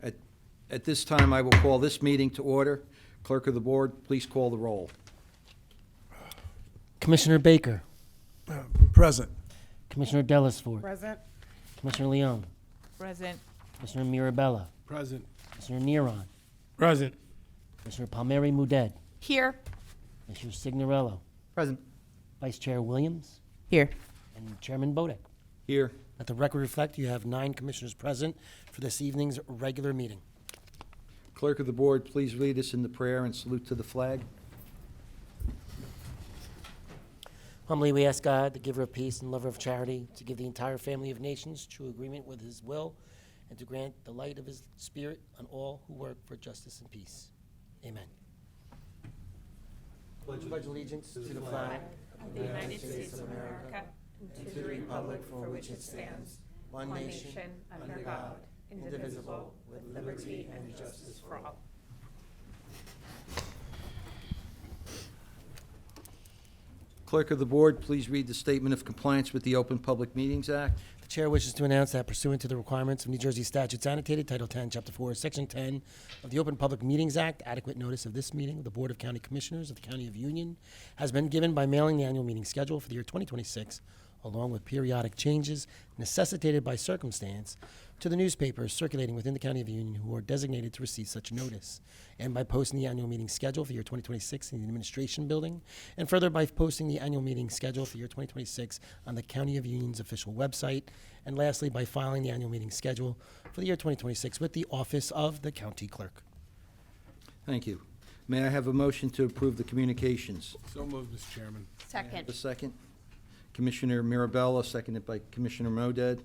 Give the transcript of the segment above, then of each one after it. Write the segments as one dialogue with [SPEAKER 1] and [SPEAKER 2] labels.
[SPEAKER 1] At at this time, I will call this meeting to order. Clerk of the Board, please call the roll.
[SPEAKER 2] Commissioner Baker,
[SPEAKER 3] Present.
[SPEAKER 2] Commissioner Dellisford,
[SPEAKER 4] Present.
[SPEAKER 2] Commissioner Leone,
[SPEAKER 4] Present.
[SPEAKER 2] Commissioner Mirabella,
[SPEAKER 3] Present.
[SPEAKER 2] Commissioner Neron,
[SPEAKER 3] Present.
[SPEAKER 2] Commissioner Palmieri Mudet,
[SPEAKER 4] Here.
[SPEAKER 2] Commissioner Signorello,
[SPEAKER 5] Present.
[SPEAKER 2] Vice Chair Williams,
[SPEAKER 4] Here.
[SPEAKER 2] and Chairman Bodek.
[SPEAKER 1] Here.
[SPEAKER 2] Let the record reflect you have 9 commissioners present for this evening's regular meeting.
[SPEAKER 1] Clerk of the Board, please lead us in the prayer and salute to the flag.
[SPEAKER 2] Humbly we ask God, the giver of peace and lover of charity, to give the entire family of nations true agreement with his will and to grant the light of his spirit on all who work for justice and peace. Amen. Pledge allegiance to the flag
[SPEAKER 4] of the United States of America and to the republic for which it stands,
[SPEAKER 2] one nation,
[SPEAKER 4] under God, indivisible, with liberty and justice for all.
[SPEAKER 1] Clerk of the Board, please read the statement of compliance with the Open Public Meetings Act.
[SPEAKER 2] The chair wishes to announce that pursuant to the requirements of New Jersey statutes annotated, Title 10, Chapter 4, Section 10 of the Open Public Meetings Act, adequate notice of this meeting of the Board of County Commissioners of the County of Union has been given by mailing the annual meeting schedule for the year 2026, along with periodic changes necessitated by circumstance, to the newspapers circulating within the County of Union who are designated to receive such notice, and by posting the annual meeting schedule for year 2026 in the Administration Building, and further by posting the annual meeting schedule for year 2026 on the County of Union's official website, and lastly, by filing the annual meeting schedule for the year 2026 with the Office of the County Clerk.
[SPEAKER 1] Thank you. May I have a motion to approve the communications?
[SPEAKER 3] So moved, Mr. Chairman.
[SPEAKER 4] Second.
[SPEAKER 1] A second. Commissioner Mirabella, seconded by Commissioner Moded.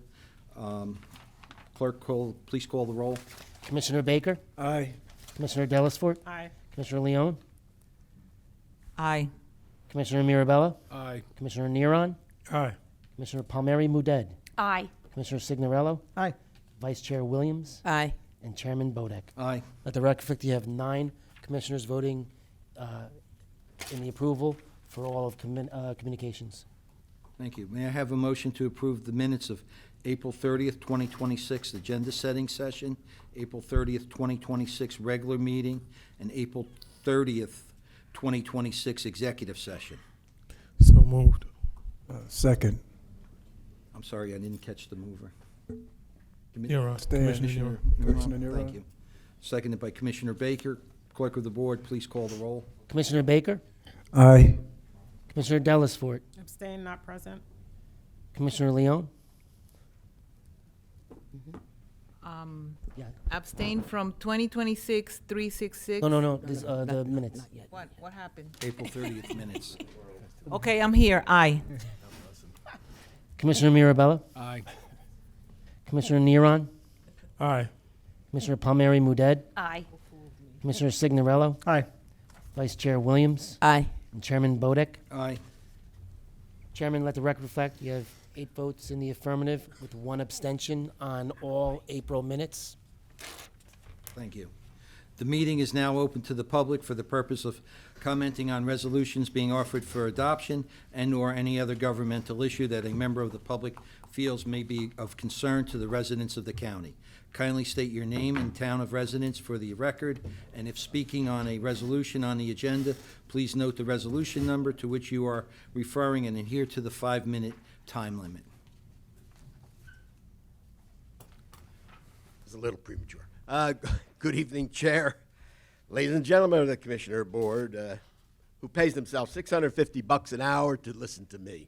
[SPEAKER 1] Clerk, please call the roll.
[SPEAKER 2] Commissioner Baker,
[SPEAKER 3] Aye.
[SPEAKER 2] Commissioner Dellisford,
[SPEAKER 4] Aye.
[SPEAKER 2] Commissioner Leone,
[SPEAKER 4] Aye.
[SPEAKER 2] Commissioner Mirabella,
[SPEAKER 3] Aye.
[SPEAKER 2] Commissioner Neron,
[SPEAKER 3] Aye.
[SPEAKER 2] Commissioner Palmieri Mudet,
[SPEAKER 4] Aye.
[SPEAKER 2] Commissioner Signorello,
[SPEAKER 5] Aye.
[SPEAKER 2] Vice Chair Williams,
[SPEAKER 4] Aye.
[SPEAKER 2] and Chairman Bodek.
[SPEAKER 1] Aye.
[SPEAKER 2] Let the record reflect you have 9 commissioners voting in the approval for all of communications.
[SPEAKER 1] Thank you. May I have a motion to approve the minutes of April 30th, 2026 agenda setting session, April 30th, 2026 regular meeting, and April 30th, 2026 executive session?
[SPEAKER 3] So moved. Second.
[SPEAKER 1] I'm sorry, I didn't catch the mover.
[SPEAKER 3] Neron.
[SPEAKER 1] Commissioner
[SPEAKER 3] Commissioner
[SPEAKER 1] Neron?
[SPEAKER 3] Neron.
[SPEAKER 1] Thank you. Seconded by Commissioner Baker. Clerk of the Board, please call the roll.
[SPEAKER 2] Commissioner Baker,
[SPEAKER 3] Aye.
[SPEAKER 2] Commissioner Dellisford,
[SPEAKER 4] Abstain, not present.
[SPEAKER 2] Commissioner Leone, yeah.
[SPEAKER 6] Abstain from 2026-366.
[SPEAKER 2] No, this, the minutes.
[SPEAKER 6] What happened?
[SPEAKER 1] April 30th minutes.
[SPEAKER 6] Okay, I'm here. Aye.
[SPEAKER 2] Commissioner Mirabella,
[SPEAKER 3] Aye.
[SPEAKER 2] Commissioner Neron,
[SPEAKER 3] Aye.
[SPEAKER 2] Commissioner Palmieri Mudet,
[SPEAKER 4] Aye.
[SPEAKER 2] Commissioner Signorello,
[SPEAKER 5] Aye.
[SPEAKER 2] Vice Chair Williams,
[SPEAKER 6] Aye.
[SPEAKER 2] and Chairman Bodek.
[SPEAKER 1] Aye.
[SPEAKER 2] Chairman, let the record reflect you have 8 votes in the affirmative with 1 abstention on all April minutes.
[SPEAKER 1] Thank you. The meeting is now open to the public for the purpose of commenting on resolutions being offered for adoption and/or any other governmental issue that a member of the public feels may be of concern to the residents of the county. Kindly state your name and town of residence for the record, and if speaking on a resolution on the agenda, please note the resolution number to which you are referring and adhere to the 5-minute time limit.
[SPEAKER 7] It's a little premature. Good evening, Chair, ladies and gentlemen of the Commissioner Board, who pays themselves $650 an hour to listen to me.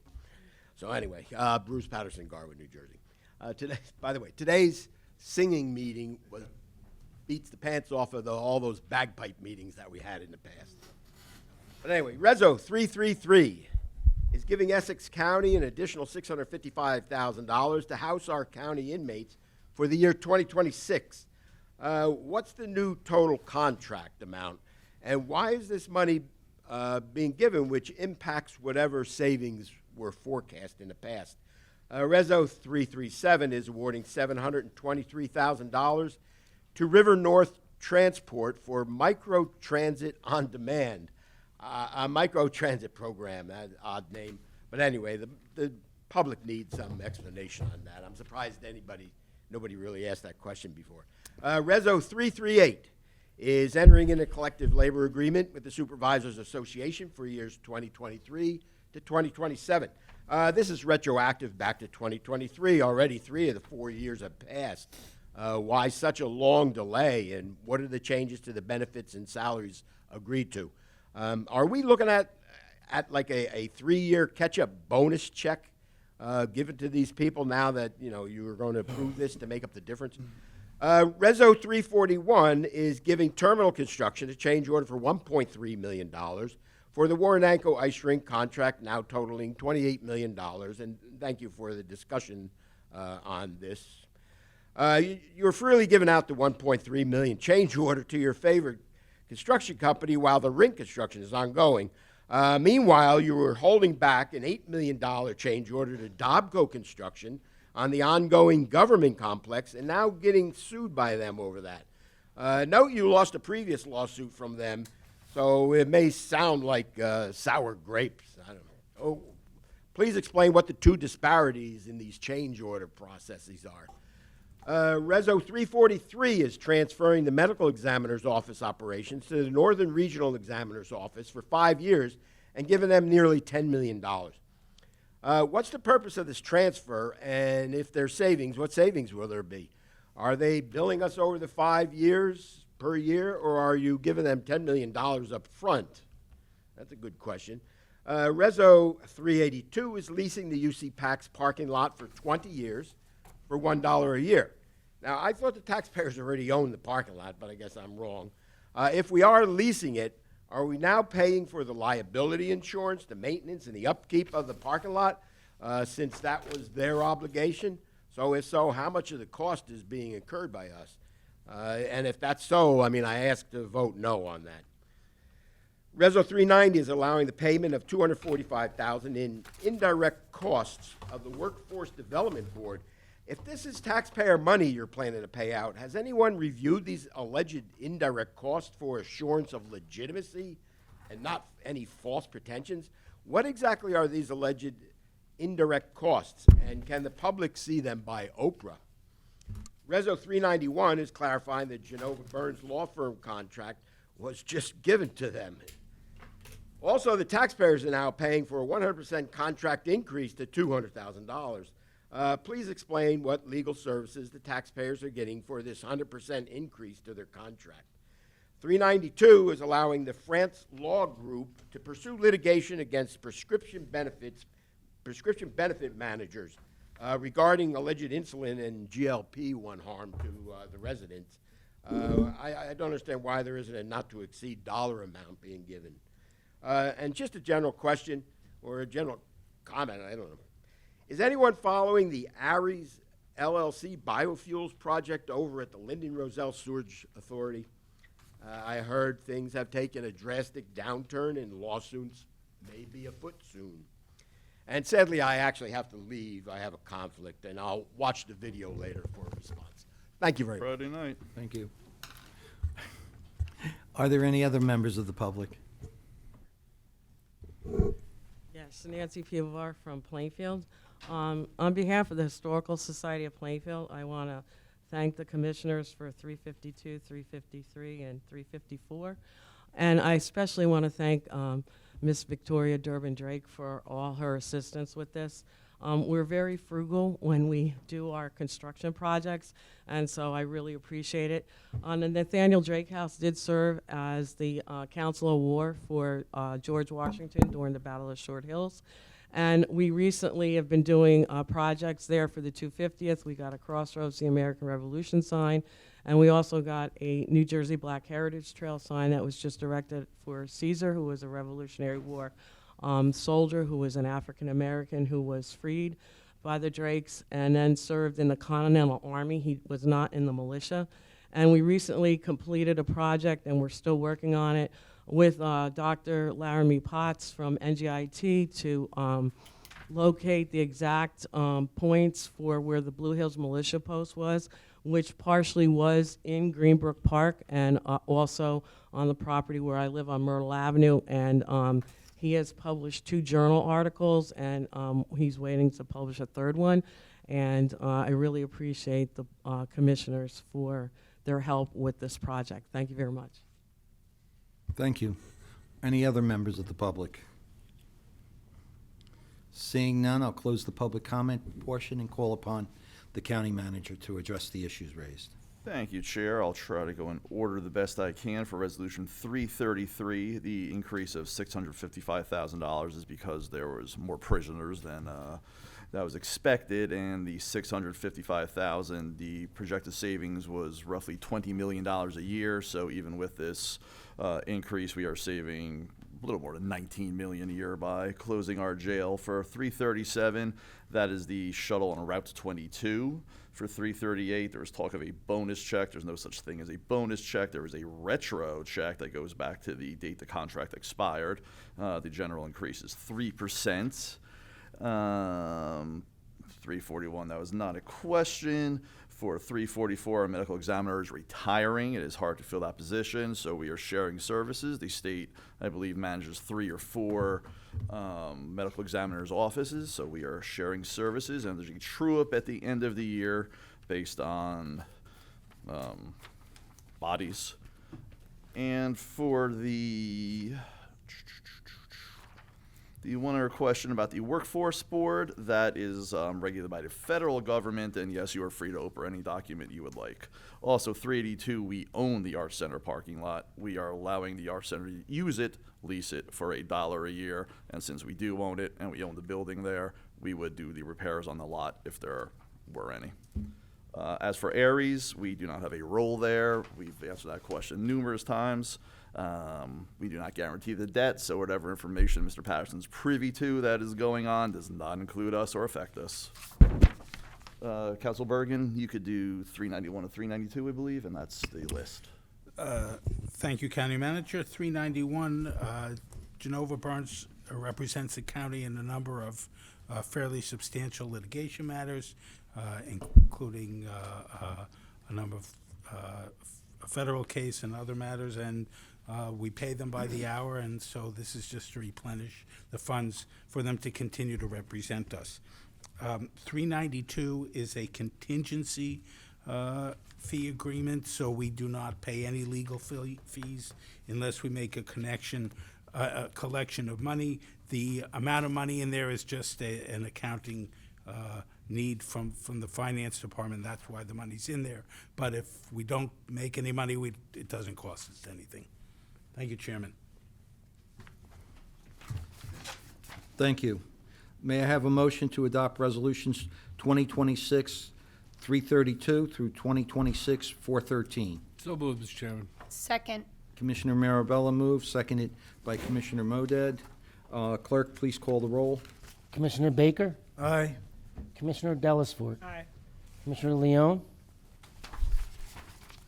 [SPEAKER 7] So anyway, Bruce Patterson, Garwood, New Jersey. By the way, today's singing meeting beats the pants off of all those bagpipe meetings that we had in the past. But anyway, Reso 333 is giving Essex County an additional $655,000 to house our county inmates for the year 2026. What's the new total contract amount, and why is this money being given, which impacts whatever savings were forecast in the past? Reso 337 is awarding $723,000 to River North Transport for Microtransit on Demand, a microtransit program, an odd name. But anyway, the public needs some explanation on that. I'm surprised anybody Nobody really asked that question before. Reso 338 is entering in a collective labor agreement with the Supervisors Association for years 2023 to 2027. This is retroactive back to 2023. Already 3 of the 4 years have passed. Why such a long delay, and what are the changes to the benefits and salaries agreed to? Are we looking at like a 3-year catch-up bonus check given to these people now that, you know, you are going to approve this to make up the difference? Reso 341 is giving Terminal Construction a change order for $1.3 million for the Warrenanko Ice Rink contract, now totaling $28 million. And thank you for the discussion on this. You're freely giving out the $1.3 million change order to your favorite construction company while the rink construction is ongoing. Meanwhile, you were holding back an $8 million change order to Dobco Construction on the ongoing government complex and now getting sued by them over that. Note you lost a previous lawsuit from them, so it may sound like sour grapes. I don't know. Oh, please explain what the two disparities in these change order processes are. Reso 343 is transferring the medical examiner's office operations to the Northern Regional Examiner's Office for 5 years and giving them nearly $10 million. What's the purpose of this transfer, and if there's savings, what savings will there be? Are they billing us over the 5 years per year, or are you giving them $10 million up front? That's a good question. Reso 382 is leasing the UC PAC's parking lot for 20 years for $1 a year. Now, I thought the taxpayers already owned the parking lot, but I guess I'm wrong. If we are leasing it, are we now paying for the liability insurance, the maintenance, and the upkeep of the parking lot, since that was their obligation? So if so, how much of the cost is being incurred by us? And if that's so, I mean, I ask to vote no on that. Reso 390 is allowing the payment of $245,000 in indirect costs of the Workforce Development Board. If this is taxpayer money you're planning to pay out, has anyone reviewed these alleged indirect costs for assurance of legitimacy and not any false pretensions? What exactly are these alleged indirect costs, and can the public see them by Oprah? Reso 391 is clarifying the Genova Burns law firm contract was just given to them. Also, the taxpayers are now paying for a 100% contract increase to $200,000. Please explain what legal services the taxpayers are getting for this 100% increase to their contract. 392 is allowing the France Law Group to pursue litigation against prescription benefit managers regarding alleged insulin and GLP-1 harm to the residents. I don't understand why there isn't a not-to-exceed dollar amount being given. And just a general question or a general comment, I don't know. Is anyone following the Ares LLC biofuels project over at the Lyndon Roselle Sewerage Authority? I heard things have taken a drastic downturn and lawsuits may be afoot soon. And sadly, I actually have to leave. I have a conflict, and I'll watch the video later for a response. Thank you very much.
[SPEAKER 5] Friday night.
[SPEAKER 1] Thank you. Are there any other members of the public?
[SPEAKER 8] Yes, Nancy Pivovar from Plainfield. On behalf of the Historical Society of Plainfield, I want to thank the commissioners for 352, 353, and 354. And I especially want to thank Miss Victoria Durbin Drake for all her assistance with this. We're very frugal when we do our construction projects, and so I really appreciate it. The Nathaniel Drake House did serve as the Council of War for George Washington during the Battle of Short Hills. And we recently have been doing projects there for the 250th. We got a Crossroads, the American Revolution sign, and we also got a New Jersey Black Heritage Trail sign that was just erected for Caesar, who was a Revolutionary War soldier, who was an African American who was freed by the Drakes and then served in the Continental Army. He was not in the militia. And we recently completed a project, and we're still working on it, with Dr. Laramie Potts from NGIT to locate the exact points for where the Blue Hills Militia Post was, which partially was in Greenbrook Park and also on the property where I live on Myrtle Avenue. And he has published 2 journal articles, and he's waiting to publish a 3rd one. and I really appreciate the commissioners for their help with this project. Thank you very much.
[SPEAKER 1] Thank you. Any other members of the public? Seeing none, I'll close the public comment portion and call upon the county manager to address the issues raised.
[SPEAKER 5] Thank you, Chair. I'll try to go in order the best I can. For Resolution 333, the increase of $655,000 is because there was more prisoners than that was expected, and the $655,000, the projected savings was roughly $20 million a year. So even with this increase, we are saving a little more than $19 million a year by closing our jail. For 337, that is the shuttle on Route 22. For 338, there was talk of a bonus check. There's no such thing as a bonus check. There is a retro check that goes back to the date the contract expired. The general increase is 3%. 341, that was not a question. For 344, a medical examiner is retiring. It is hard to fill that position, so we are sharing services. The state, I believe, manages 3 or 4 medical examiners' offices, so we are sharing services, and there's a true-up at the end of the year based on bodies. And for the one other question about the Workforce Board, that is regulated by the federal government, and yes, you are free to open any document you would like. Also, 382, we own the Art Center parking lot. We are allowing the Art Center to use it, lease it for $1 a year, and since we do own it and we own the building there, we would do the repairs on the lot if there were any. As for Aries, we do not have a role there. We've answered that question numerous times. We do not guarantee the debt, so whatever information Mr. Patterson's privy to that is going on does not include us or affect us. Council Bergen, you could do 391 to 392, I believe, and that's the list.
[SPEAKER 9] Thank you, County Manager. 391, Genova Burns represents the county in a number of fairly substantial litigation matters, including a number of a federal case and other matters, and we pay them by the hour, and so this is just to replenish the funds for them to continue to represent us. 392 is a contingency fee agreement, so we do not pay any legal fees unless we make a collection of money. The amount of money in there is just an accounting need from the finance department. That's why the money's in there. But if we don't make any money, it doesn't cost us anything. Thank you, Chairman.
[SPEAKER 1] Thank you. May I have a motion to adopt resolutions 2026-332 through 2026-413?
[SPEAKER 3] So moved, Mr. Chairman.
[SPEAKER 4] Second.
[SPEAKER 1] Commissioner Marabella moves, seconded by Commissioner Moded. Clerk, please call the roll.
[SPEAKER 2] Commissioner Baker,
[SPEAKER 3] Aye.
[SPEAKER 2] Commissioner Dellisfort,
[SPEAKER 6] Aye.
[SPEAKER 2] Commissioner Leone,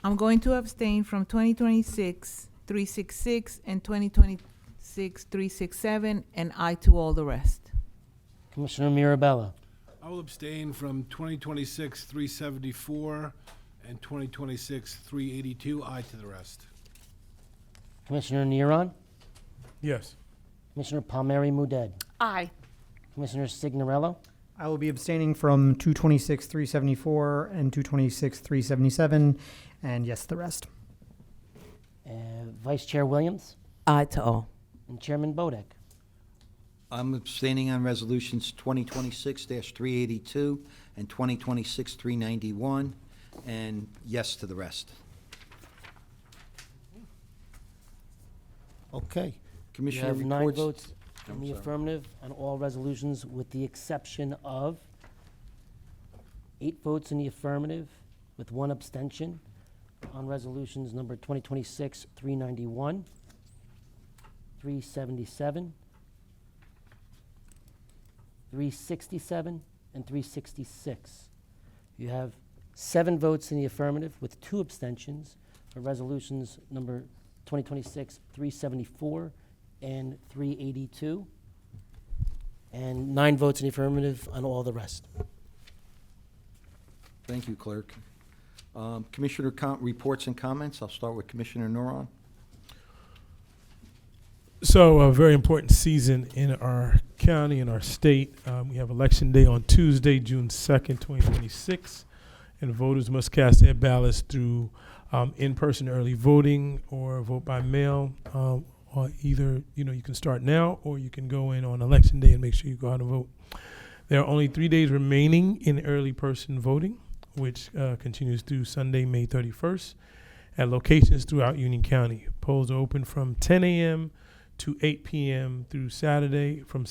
[SPEAKER 6] I'm going to abstain from 2026-366 and 2026-367, and aye to all the rest.
[SPEAKER 2] Commissioner Mirabella,
[SPEAKER 3] I will abstain from 2026-374 and 2026-382. Aye to the rest.
[SPEAKER 2] Commissioner Neron,
[SPEAKER 3] Yes.
[SPEAKER 2] Commissioner Palmieri Muedad,
[SPEAKER 4] Aye.
[SPEAKER 2] Commissioner Signorello,
[SPEAKER 10] I will be abstaining from 226-374 and 226-377, and yes, the rest.
[SPEAKER 2] Vice Chair Williams,
[SPEAKER 6] Aye to all.
[SPEAKER 2] and Chairman Bodek.
[SPEAKER 1] I'm abstaining on resolutions 2026-382 and 2026-391, and yes to the rest. Okay.
[SPEAKER 2] You
[SPEAKER 1] Commissioner
[SPEAKER 2] have 9
[SPEAKER 1] reports.
[SPEAKER 2] votes in
[SPEAKER 1] I'm
[SPEAKER 2] the
[SPEAKER 1] sorry.
[SPEAKER 2] affirmative on all resolutions, with the exception of 8 votes in the affirmative, with 1 abstention on resolutions number 2026-391, 377, 367, and 366. You have 7 votes in the affirmative, with 2 abstentions for resolutions number 2026-374 and 382, and 9 votes in the affirmative on all the rest.
[SPEAKER 1] Thank you, Clerk. Commissioner reports and comments. I'll start with Commissioner Neron.
[SPEAKER 3] So a very important season in our
[SPEAKER 11] County and our state. We have Election Day on Tuesday, June 2nd, 2026, and voters must cast their ballots through in-person early voting or vote by mail. Or either, you can start now or you can go in on Election Day and make sure you go out and vote. There are only 3 days remaining in early person voting, which continues through Sunday, May 31st, at locations throughout Union County. Polls are open from 10 a.m. to 8 p.m. through Saturday, through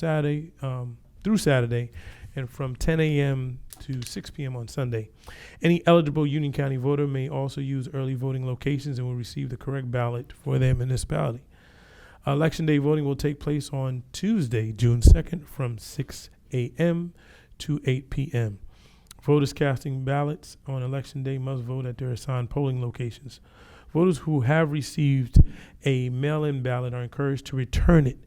[SPEAKER 11] Saturday, and from 10 a.m. to 6 p.m. on Sunday. Any eligible Union County voter may also use early voting locations and will receive the correct ballot for their municipality. Election Day voting will take place on Tuesday, June 2nd, from 6 a.m. to 8 p.m. Voters casting ballots on Election Day must vote at their assigned polling locations. Voters who have received a mail-in ballot are encouraged to return it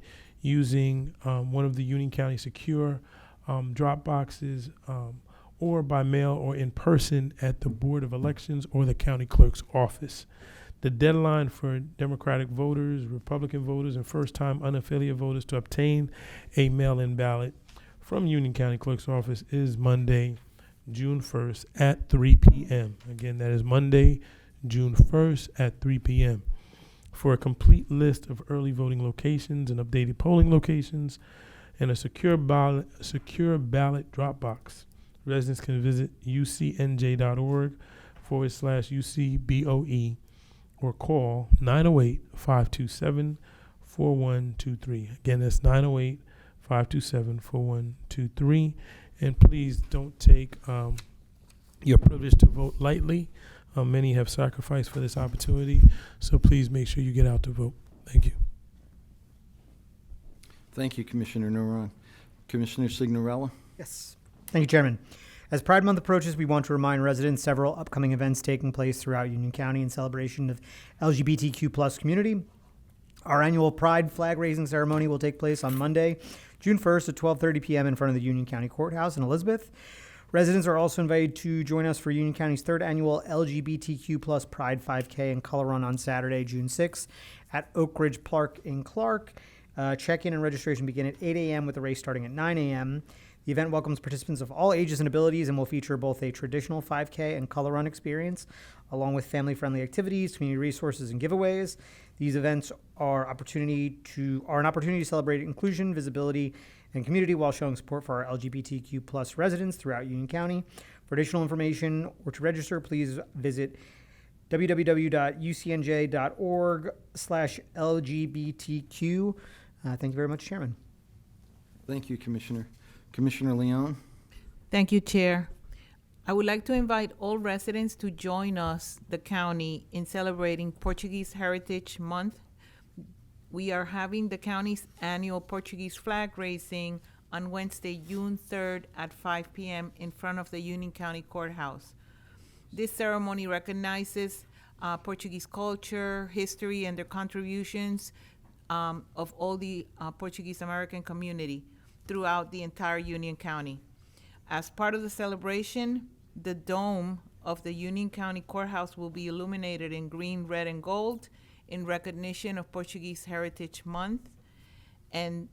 [SPEAKER 11] using one of the Union County secure drop boxes or by mail or in person at the Board of Elections or the county clerk's office. The deadline for Democratic voters, Republican voters, and first-time unaffiliated voters to obtain a mail-in ballot from Union County Clerk's office is Monday, June 1st at 3 p.m. Again, that is Monday, June 1st at 3 p.m. For a complete list of early voting locations and updated polling locations and a secure ballot drop box, residents can visit ucnj.org/UCBOE or call 908-527-4123. Again, that's 908-527-4123. And please don't take your privilege to vote lightly. Many have sacrificed for this opportunity, so please make sure you get out to vote. Thank you.
[SPEAKER 1] Thank you, Commissioner Neron. Commissioner Signorella?
[SPEAKER 10] Yes. Thank you, Chairman. As Pride Month approaches, we want to remind residents several upcoming events taking place throughout Union County in celebration of LGBTQ+ community. Our annual Pride flag raising ceremony will take place on Monday, June 1st at 12:30 p.m. in front of the Union County Courthouse in Elizabeth. Residents are also invited to join us for Union County's third annual LGBTQ+ Pride 5K and Color Run on Saturday, June 6th at Oak Ridge Park in Clark. Check-in and registration begin at 8 a.m. with the race starting at 9 a.m. The event welcomes participants of all ages and abilities and will feature both a traditional 5K and color run experience, along with family-friendly activities, community resources, and giveaways. These events are an opportunity to celebrate inclusion, visibility, and community while showing support for our LGBTQ+ residents throughout Union County. For additional information or to register, please visit www.ucnj.org/LGBTQ. Thank you very much, Chairman.
[SPEAKER 1] Thank you, Commissioner. Commissioner Leon?
[SPEAKER 6] Thank you, Chair. I would like to invite all residents to join us, the county, in celebrating Portuguese Heritage Month. We are having the county's annual Portuguese flag raising on Wednesday, June 3rd at 5 p.m. in front of the Union County Courthouse. This ceremony recognizes Portuguese culture, history, and their contributions of all the Portuguese American community throughout the entire Union County. As part of the celebration, the dome of the Union County Courthouse will be illuminated in green, red, and gold in recognition of Portuguese Heritage Month. And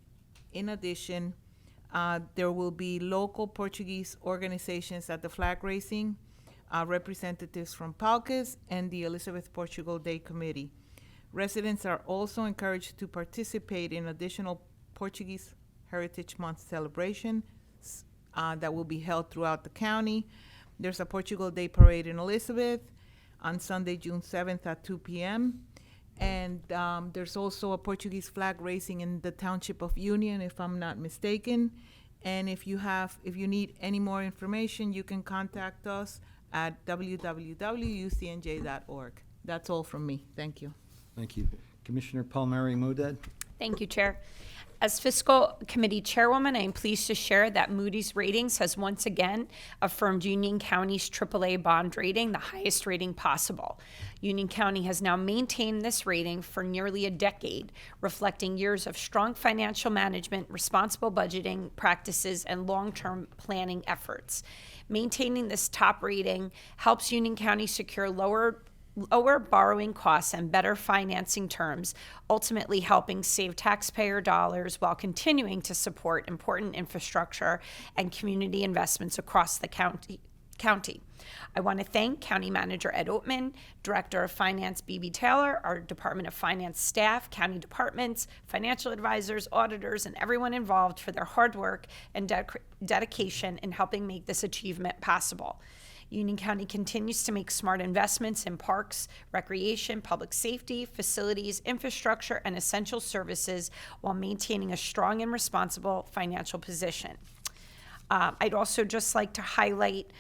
[SPEAKER 6] in addition, there will be local Portuguese organizations at the flag raising, representatives from PALCAS and the Elizabeth Portugal Day Committee. Residents are also encouraged to participate in additional Portuguese Heritage Month celebrations that will be held throughout the county. There's a Portugal Day Parade in Elizabeth on Sunday, June 7th at 2 p.m. And there's also a Portuguese flag raising in the Township of Union, if I'm not mistaken. And if you need any more information, you can contact us at www.ucnj.org. That's all from me. Thank you.
[SPEAKER 1] Thank you. Commissioner Palmieri Moded?
[SPEAKER 4] Thank you, Chair. As Fiscal Committee Chairwoman, I am pleased to share that Moody's Ratings has once again affirmed Union County's AAA bond rating, the highest rating possible. Union County has now maintained this rating for nearly a decade, reflecting years of strong financial management, responsible budgeting practices, and long-term planning efforts. Maintaining this top rating helps Union County secure lower lower borrowing costs and better financing terms, ultimately helping save taxpayer dollars while continuing to support important infrastructure and community investments across the county. I want to thank County Manager Ed Oatman, Director of Finance B.B. Taylor, our Department of Finance staff, county departments, financial advisors, auditors, and everyone involved for their hard work and dedication in helping make this achievement possible. Union County continues to make smart investments in parks, recreation, public safety, facilities, infrastructure, and essential services while maintaining a strong and responsible financial position. I'd also just like to highlight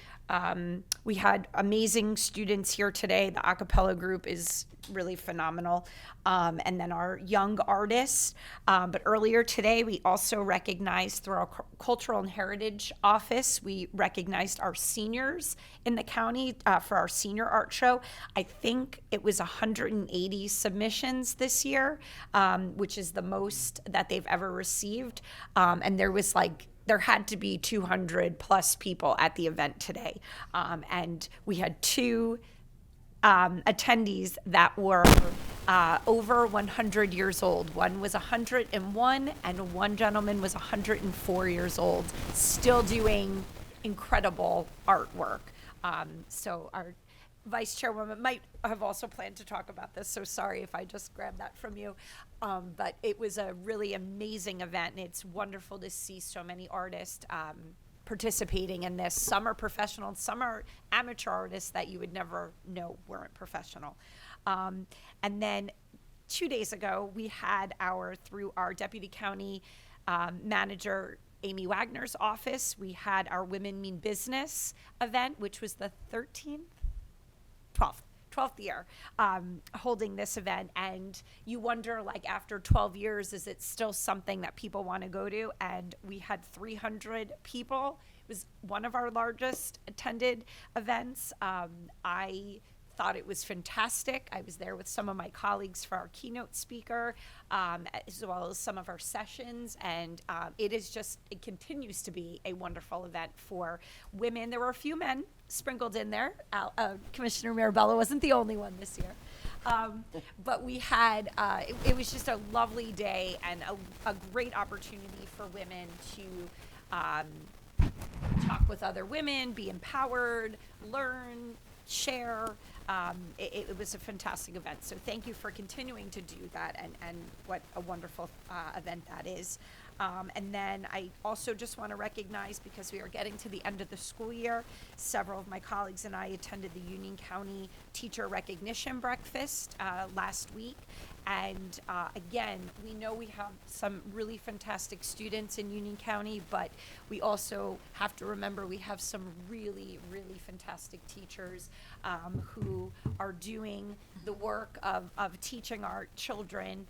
[SPEAKER 4] we had amazing students here today. The a cappella group is really phenomenal. And then our young artists. But earlier today, we also recognized through our Cultural and Heritage Office, we recognized our seniors in the county for our senior art show. I think it was 180 submissions this year, which is the most that they've ever received. And there had to be 200 plus people at the event today. And we had two attendees that were over 100 years old. One was 101 and one gentleman was 104 years old, still doing incredible artwork. So our Vice Chairwoman might have also planned to talk about this, so sorry if I just grabbed that from you. But it was a really amazing event, and it's wonderful to see so many artists participating in this. Some are professional, some are amateur artists that you would never know weren't professional. And then 2 days ago, we had through our Deputy County Manager, Amy Wagner's office, we had our Women Mean Business event, which was the 12th year holding this event. And you wonder, like, after 12 years, is it still something that people want to go to? And we had 300 people. It was one of our largest attended events. I thought it was fantastic. I was there with some of my colleagues for our keynote speaker, as well as some of our sessions. And it continues to be a wonderful event for women. There were a few men sprinkled in there. Commissioner Mirabella wasn't the only one this year. But we had, it was just a lovely day and a great opportunity for women to talk with other women, be empowered, learn, share. It was a fantastic event. So thank you for continuing to do that, and what a wonderful event that is. And then I also just want to recognize, because we are getting to the end of the school year, several of my colleagues and I attended the Union County Teacher Recognition Breakfast last week. And again, we know we have some really fantastic students in Union County, but we also have to remember we have some really, really fantastic teachers who are doing the work of teaching our children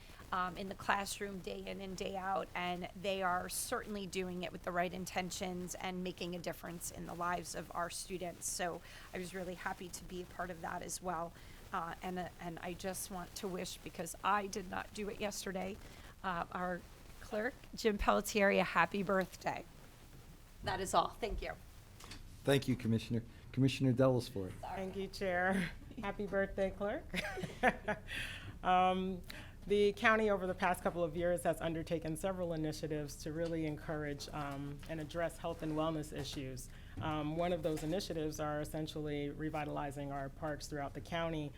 [SPEAKER 4] in the classroom day in and day out, and they are certainly doing it with the right intentions and making a difference in the lives of our students. So I was really happy to be a part of that as well. And I just want to wish, because I did not do it yesterday, our clerk, Jim Pelletieri, a happy birthday. That is all. Thank you.
[SPEAKER 1] Thank you, Commissioner. Commissioner Dellisford.
[SPEAKER 12] Thank you, Chair. Happy birthday, Clerk. The county over the past couple of years has undertaken several initiatives to really encourage and address health and wellness issues. One of those initiatives are essentially revitalizing our parks throughout the county.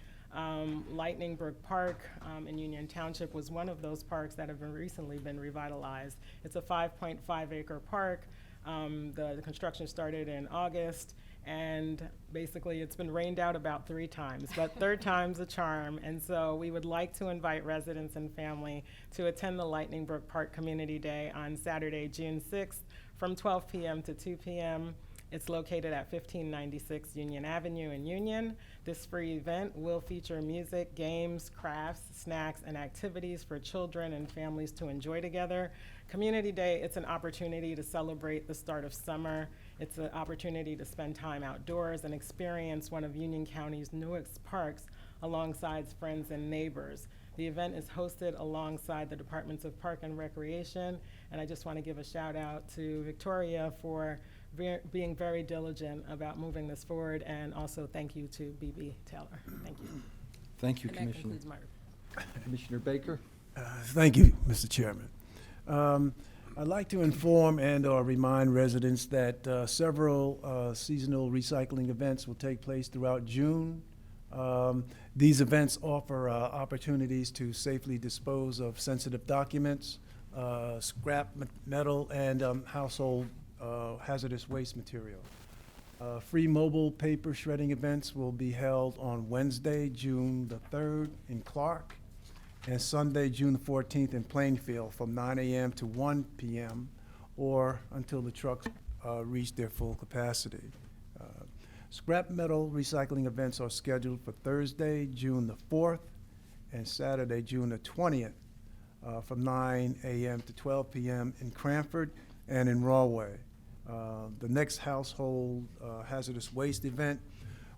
[SPEAKER 12] Lightning Brook Park in Union Township was one of those parks that have recently been revitalized. It's a 5.5 acre park. The construction started in August, and basically it's been rained out about 3 times, but third time's a charm. And so we would like to invite residents and family to attend the Lightning Brook Park Community Day on Saturday, June 6th from 12 p.m. to 2 p.m. It's located at 1596 Union Avenue in Union. This free event will feature music, games, crafts, snacks, and activities for children and families to enjoy together. Community Day, it's an opportunity to celebrate the start of summer. It's an opportunity to spend time outdoors and experience one of Union County's newest parks alongside friends and neighbors. The event is hosted alongside the Departments of Park and Recreation, and I just want to give a shout out to Victoria for being very diligent about moving this forward, and also thank you to B.B. Taylor. Thank you.
[SPEAKER 1] Thank you,
[SPEAKER 12] And that
[SPEAKER 1] Commissioner.
[SPEAKER 12] concludes my report.
[SPEAKER 1] Commissioner Baker?
[SPEAKER 13] Thank you, Mr. Chairman. I'd like to inform and/or remind residents that several seasonal recycling events will take place throughout June. These events offer opportunities to safely dispose of sensitive documents, scrap metal, and household hazardous waste material. Free mobile paper shredding events will be held on Wednesday, June the 3rd in Clark, and Sunday, June the 14th in Plainfield from 9 a.m. to 1 p.m. or until the trucks reach their full capacity. Scrap metal recycling events are scheduled for Thursday, June the 4th, and Saturday, June the 20th, from 9 a.m. to 12 p.m. in Cranford and in Rawway. The next household hazardous waste event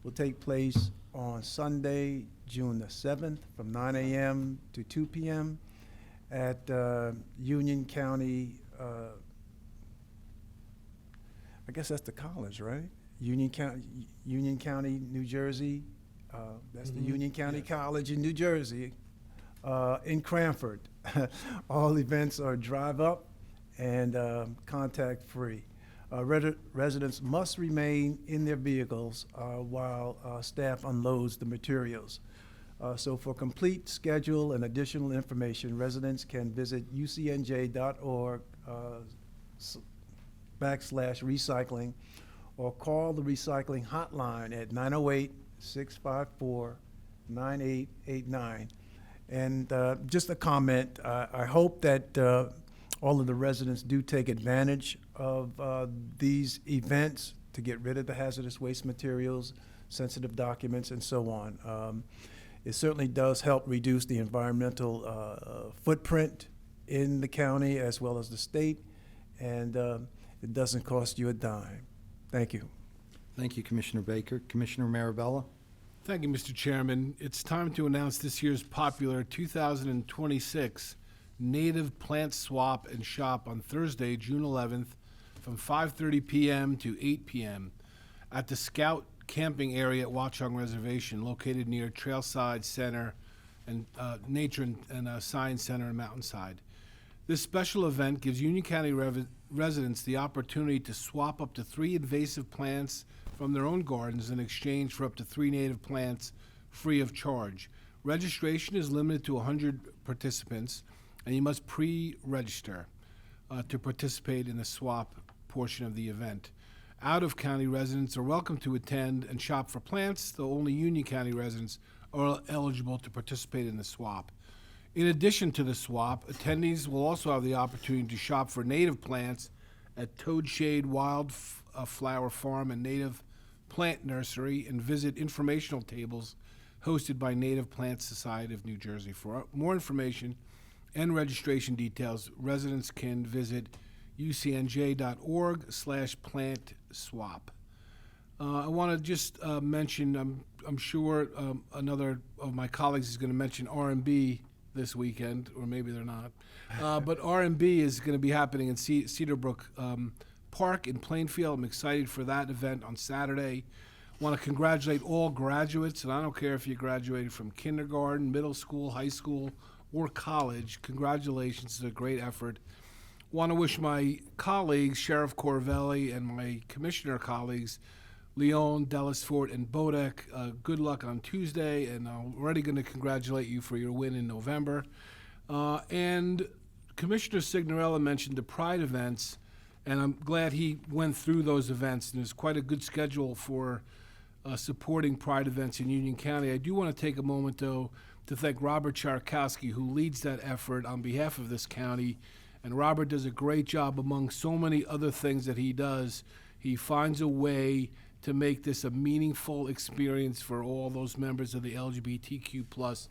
[SPEAKER 13] will take place on Sunday, June the 7th, from 9 a.m. to 2 p.m. at Union County, I guess that's the college, right? Union County, New Jersey. That's the Union County College in New Jersey, in Cranford. All events are drive up and contact free. Residents must remain in their vehicles while staff unloads the materials. So for complete schedule and additional information, residents can visit ucnj.org/recycling or call the recycling hotline at 908-654-9889. And just a comment, I hope that all of the residents do take advantage of these events to get rid of the hazardous waste materials, sensitive documents, and so on. It certainly does help reduce the environmental footprint in the county as well as the state, and it doesn't cost you a dime. Thank you.
[SPEAKER 1] Thank you, Commissioner Baker. Commissioner Marabella?
[SPEAKER 3] Thank you, Mr. Chairman. It's time to announce this year's popular 2026 Native Plant Swap and Shop on Thursday, June 11th, from 5:30 p.m. to 8 p.m. at the Scout Camping Area at Watchung Reservation, located near Trailside Center and Nature and Science Center in Mountainside. This special event gives Union County residents the opportunity to swap up to 3 invasive plants from their own gardens in exchange for up to 3 native plants free of charge. Registration is limited to 100 participants, and you must pre-register to participate in the swap portion of the event. Out-of-county residents are welcome to attend and shop for plants, though only Union County residents are eligible to participate in the swap. In addition to the swap, attendees will also have the opportunity to shop for native plants at Toadshade Wildflower Farm and Native Plant Nursery and visit informational tables hosted by Native Plant Society of New Jersey. For more information and registration details, residents can visit ucnj.org/plant-swap. I want to just mention, I'm sure another of my colleagues is going to mention R&B this weekend, or maybe they're not. But R&B is going to be happening in Cedarbrook Park in Plainfield. I'm excited for that event on Saturday. Want to congratulate all graduates, and I don't care if you graduated from kindergarten, middle school, high school, or college. Congratulations, it's a great effort. Want to wish my colleagues, Sheriff Corvelli, and my commissioner colleagues, Leon, Dellisfort, and Bodek, good luck on Tuesday, and I'm already going to congratulate you for your win in November. And Commissioner Signorella mentioned the Pride events, and I'm glad he went through those events, and there's quite a good schedule for supporting Pride events in Union County. I do want to take a moment, though, to thank Robert Charkowski, who leads that effort on behalf of this county. And Robert does a great job among so many other things that he does. He finds a way to make this a meaningful experience for all those members of the LGBTQ plus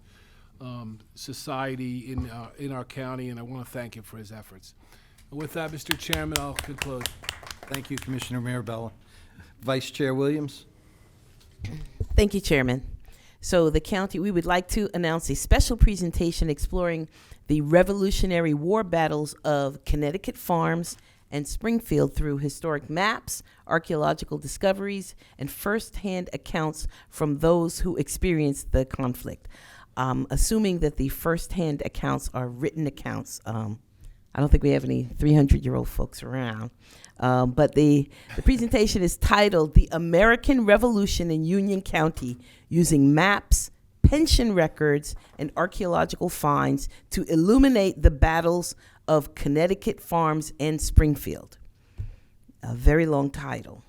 [SPEAKER 3] society in our county, and I want to thank him for his efforts. And with that, Mr. Chairman, I'll conclude.
[SPEAKER 1] Thank you, Commissioner Marabella. Vice Chair Williams?
[SPEAKER 14] Thank you, Chairman. So the county, we would like to announce a special presentation exploring the Revolutionary War battles of Connecticut farms and Springfield through historic maps, archaeological discoveries, and first-hand accounts from those who experienced the conflict. Assuming that the first-hand accounts are written accounts. I don't think we have any 300-year-old folks around. But the presentation is titled The American Revolution in Union County, Using Maps, Pension Records, and Archaeological Finds to Illuminate the Battles of Connecticut Farms and Springfield. A very long title.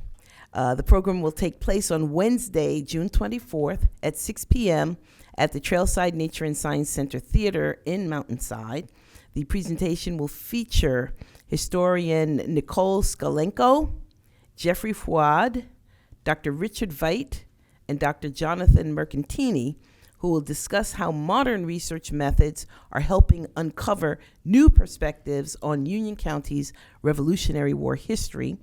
[SPEAKER 14] The program will take place on Wednesday, June 24th at 6 p.m. at the Trailside Nature and Science Center Theater in Mountainside. The presentation will feature historian Nicole Skalenko, Jeffrey Fouad, Dr. Richard Veit, and Dr. Jonathan Mercantini, who will discuss how modern research methods are helping uncover new perspectives on Union County's Revolutionary War history.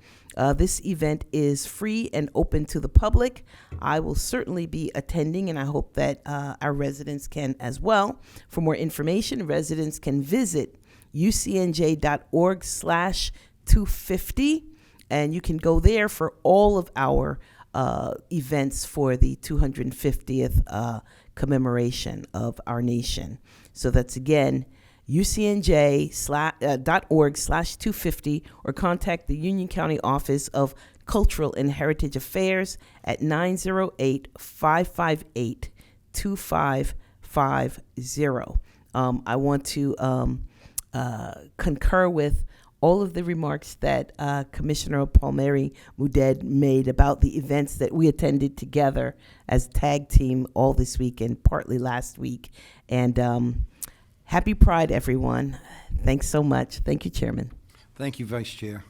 [SPEAKER 14] This event is free and open to the public. I will certainly be attending, and I hope that our residents can as well. For more information, residents can visit ucnj.org/250, and you can go there for all of our events for the 250th commemoration of our nation. So that's again ucnj.org/250, or contact the Union County Office of Cultural and Heritage Affairs at 908-558-2550. I want to concur with all of the remarks that Commissioner Palmieri Muedad made about the events that we attended together as tag team all this week and partly last week. And happy Pride, everyone. Thanks so much. Thank you, Chairman.
[SPEAKER 1] Thank you, Vice Chair.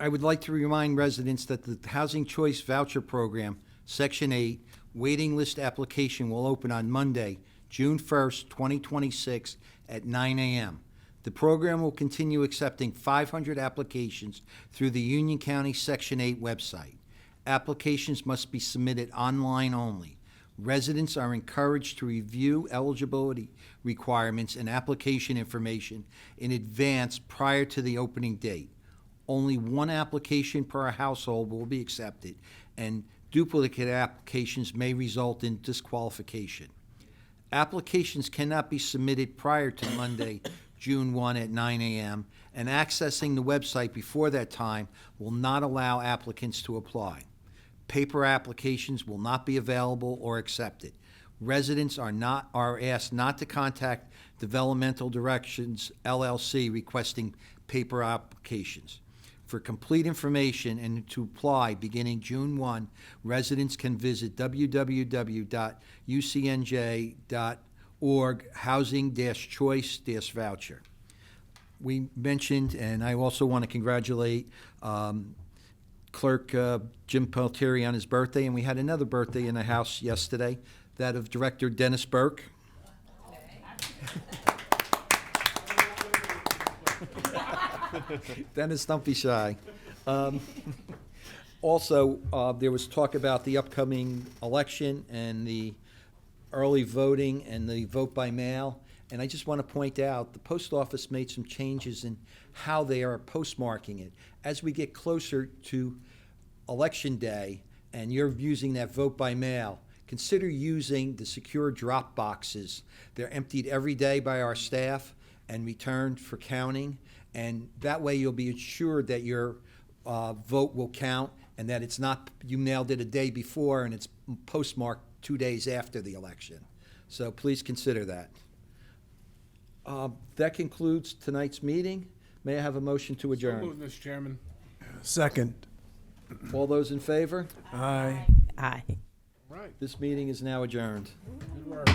[SPEAKER 1] I would like to remind residents that the Housing Choice Voucher Program, Section 8, waiting list application will open on Monday, June 1st, 2026 at 9 a.m. The program will continue accepting 500 applications through the Union County Section 8 website. Applications must be submitted online only. Residents are encouraged to review eligibility requirements and application information in advance prior to the opening date. Only one application per household will be accepted, and duplicate applications may result in disqualification. Applications cannot be submitted prior to Monday, June 1 at 9 a.m., and accessing the website before that time will not allow applicants to apply. Paper applications will not be available or accepted. Residents are asked not to contact Developmental Directions LLC requesting paper applications. For complete information and to apply beginning June 1, residents can visit www.ucnj.org housing-choice-voucher. We mentioned, and I also want to congratulate Clerk Jim Peltieri on his birthday, and we had another birthday in the House yesterday, that of Director Dennis Burke. Dennis, don't be shy. Also, there was talk about the upcoming election and the early voting and the vote by mail. And I just want to point out, the post office made some changes in how they are postmarking it. As we get closer to Election Day and you're using that vote by mail, consider using the secure drop boxes. They're emptied every day by our staff and returned for counting. And that way you'll be assured that your vote will count and that it's not, you mailed it a day before and it's postmarked 2 days after the election. So please consider that. That concludes tonight's meeting. May I have a motion to adjourn?
[SPEAKER 3] So moved, Mr. Chairman.
[SPEAKER 13] Second.
[SPEAKER 1] All those in favor?
[SPEAKER 13] Aye.
[SPEAKER 14] Aye.
[SPEAKER 3] Right.
[SPEAKER 1] This meeting is now adjourned.
[SPEAKER 3] Good work.